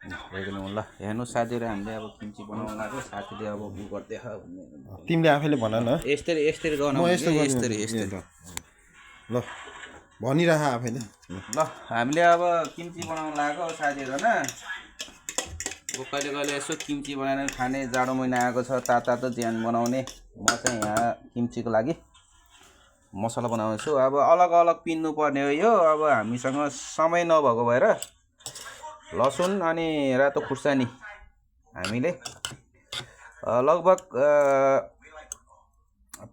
हेर्नु ल हेर्नु साथीहरु हामीले अब किम्ची बनाउन लाग्यो साथीले अब उ गर्दै छ तिमीले आफैले भन न यस्तरी यस्तरी म गर्नु यस्तो यस्तरी ल भनिराख आफैले ल हामीले अब किम्ची बनाउन लाग्यो साथीहरु हैन कहिले कहिले यसो किम्ची बनाएर खाने जाडो महिना आएको छ तातो ज्यान बनाउने म चाहिँ यहाँ किम्चीको लागि मसला बनाउँछु अब अलग अलग पिन्नु पर्ने हो यो अब हामीसँग समय नभएको भएर लसुन अनि रातो खुर्सानी हामीले लगभग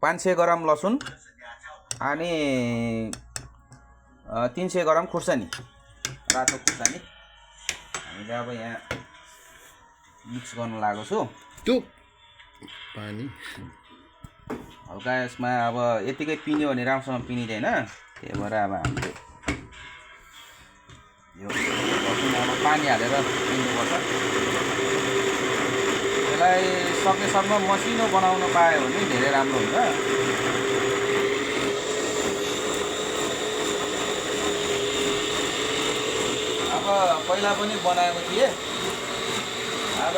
500 ग्राम लसुन अनि 300 ग्राम खुर्सानी रातो खुर्सानी हामीले अब यहाँ मिक्स गर्न लागेको छु त्यो पानी हल्का यसमा अब यतिकै पिन्यो भने राम्रोसँग पिनिदैन त्यही भएर अब हामीले यो अब पानी हालेर पिन्नुपर्छ यसलाई सकेसम्म मसिनो बनाउन पायो भने धेरै राम्रो हुन्छ अब पहिला पनि बनाएको थिएँ अब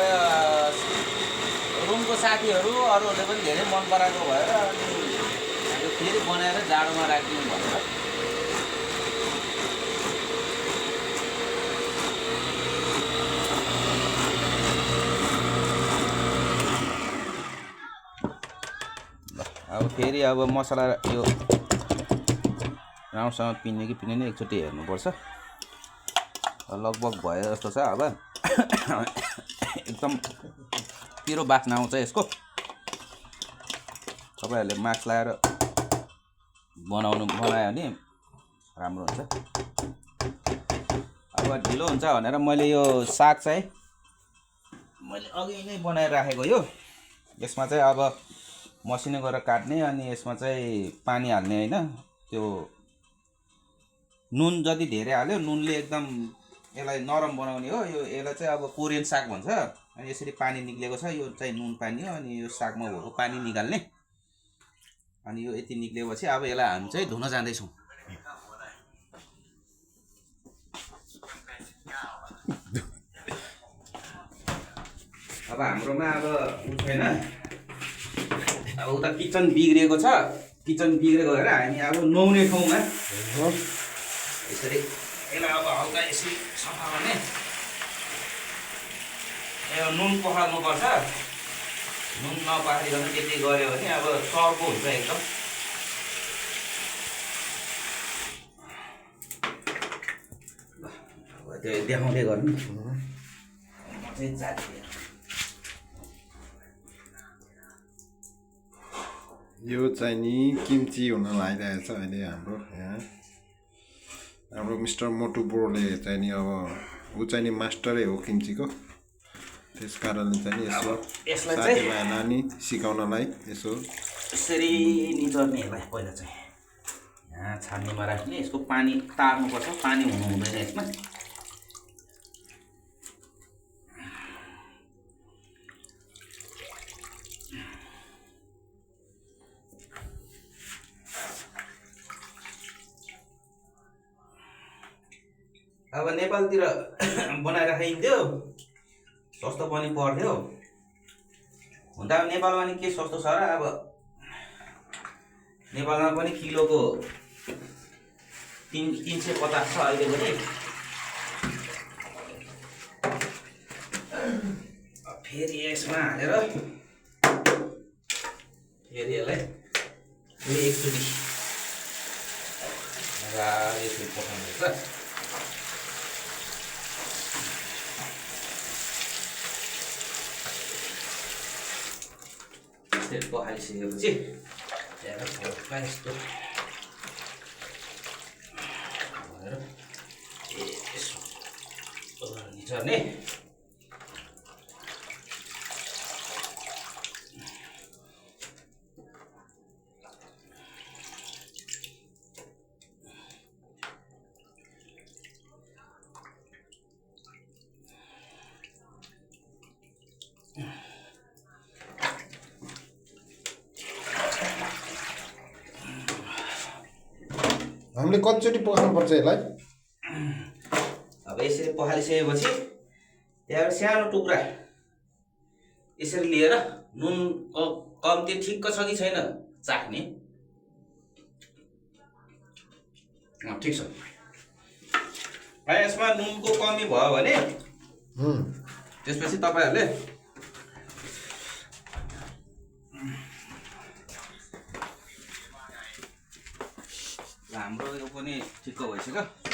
रुमको साथीहरू अरूहरूले पनि धेरै मन पराएको भएर अनि फेरि बनाएर जाडोमा राखिदिउँ भनेर अब फेरि अब मसला यो राम्रोसँग पिन्ने कि पिन्दैन एकचोटि हेर्नुपर्छ लगभग भयो जस्तो छ अब एकदम पिरो बास्ना आउँछ यसको तपाईहरुले मास्क लगाएर बनायो भने राम्रो हुन्छ अब ढिलो हुन्छ भनेर मैले यो साग चाहिँ मैले अघि नै बनाएर राखेको यो यसमा चाहिँ अब मसिनो गरेर काट्ने अनि यसमा चाहिँ पानी हाल्ने हैन त्यो नुन जति धेरै हाल्यो नुनले एकदम यसलाई नरम बनाउने हो यो यसलाई चाहिँ अब कोरियन साग भन्छ अनि यसरी पानी निक्लेको छ यो चाहिँ नुन पानी हो अनि यो सागमा भएको पानी निकाल्ने अनि यो यति निक्लेपछि अब यसलाई हामी चाहिँ धुन जाँदै छौं अब हाम्रोमा अब उ छैन अब उता किचन बिग्रेको छ किचन बिग्रेको भएर हामी अब नुहाउने ठाउँमा यसरी यसलाई अब हल्का यसरी सफा गर्ने यो नुन पखाल्नु पर्छ नुन नपखालिकन त्यति गर्यो भने अब सर्को हुन्छ एकदम अब त्यो देखाउँदै गर्नु म चाहिँ जाति यो चाहिँ नि किम्ची हुन लागिरहेको छ अहिले हाम्रो यहाँ हाम्रो मिस्टर मोटु ब्रोले चाहिँ नि अब ऊ चाहिँ नि मास्टरै हो किम्चीको त्यस कारणले चाहिँ यसो साथीभाइ नानी सिकाउनलाई यसो यसरी निचर्ने यसलाई पहिला चाहिँ यहाँ छान्नेमा राख्ने यसको पानी तार्नुपर्छ पानी हुनु हुँदैन यसमा अब नेपालतिर बनाएर खाइन्थ्यो सस्तो पनि पर्थ्यो हुन त अब नेपालमा नि के सस्तो छ र अब नेपालमा पनि किलोको 350 छ अहिले पनि फेरि यसमा हालेर फेरि यसलाई फेरि एकचोटि यसरी पकाउनुपर्छ त्यसको हालिसकेपछि हल्का यस्तो भनेर यसो निचर्ने हामीले कतिचोटि पकाउनु पर्छ यसलाई अब यसरी पखालिसकेपछि त्यहाँबाट सानो टुक्रा यसरी लिएर नुन कम्ती ठिक्क छ कि छैन चाख्ने। ठिक छ। यसमा नुनको कमी भयो भने त्यसपछि तपाईँहरूले हाम्रो यो पनि ठिक्क भइसक्यो।